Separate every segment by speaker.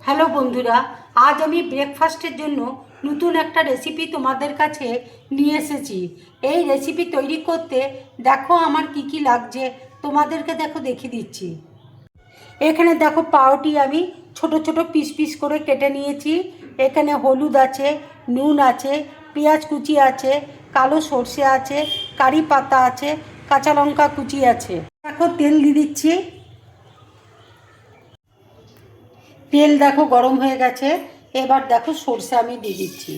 Speaker 1: Hello বন্ধুরা, আজ আমি ব্রেকফাস্টের জন্য নতুন একটা রেসিপি তোমাদের কাছে নিয়ে এসেছি। এই রেসিপি তৈরি করতে দেখো আমার কি কি লাগছে, তোমাদেরকে দেখিয়ে দিচ্ছি। এখানে দেখো পাউরুটি আমি ছোট ছোট পিস পিস করে কেটে নিয়েছি। এখানে হলুদ আছে, নুন আছে, পেঁয়াজ কুচি আছে, কালো সর্ষে আছে, কারি পাতা আছে, কাঁচা লঙ্কা কুচি আছে। দেখো তেল দিয়ে দিচ্ছি। তেল দেখো গরম হয়ে গেছে। এবার দেখো সরষে আমি দিয়ে দিচ্ছি।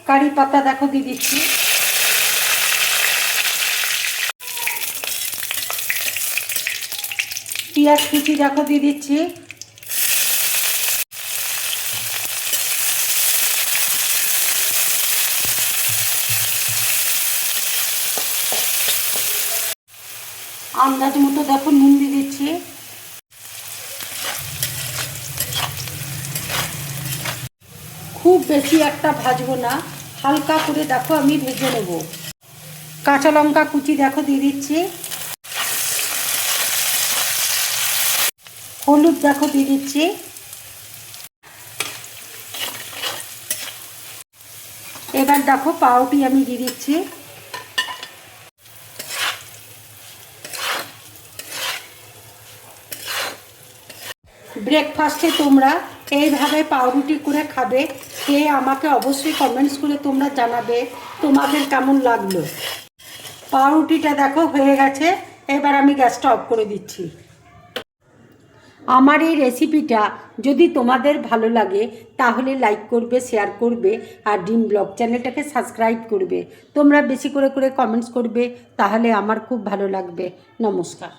Speaker 1: কারি পাতা দেখো দিয়ে দিচ্ছি। পেঁয়াজ কুচি দেখো দিয়ে দিচ্ছি। আন্দাজ মতো দেখো নুন দিয়ে দিচ্ছি। খুব বেশি একটা ভাজবো না, হালকা করে দেখো আমি ভেজে নেব। কাঁচা লঙ্কা কুচি দেখো দিয়ে দিচ্ছি। হলুদ দেখো দিয়ে দিচ্ছি। এবার দেখো পাউরুটি আমি দিয়ে দিচ্ছি। ব্রেকফাস্টে তোমরা এইভাবে পাউরুটি করে খাবে, খেয়ে আমাকে অবশ্যই কমেন্টস করে তোমরা জানাবে তোমাদের কেমন লাগলো। পাউরুটিটা দেখো হয়ে গেছে। এবার আমি গ্যাসটা অফ করে দিচ্ছি। আমার এই রেসিপিটা যদি তোমাদের ভালো লাগে তাহলে লাইক করবে, শেয়ার করবে আর ড্রিম ব্লগ চ্যানেলটাকে সাবস্ক্রাইব করবে। তোমরা বেশি করে কমেন্টস করবে, তাহলে আমার খুব ভালো লাগবে। নমস্কার।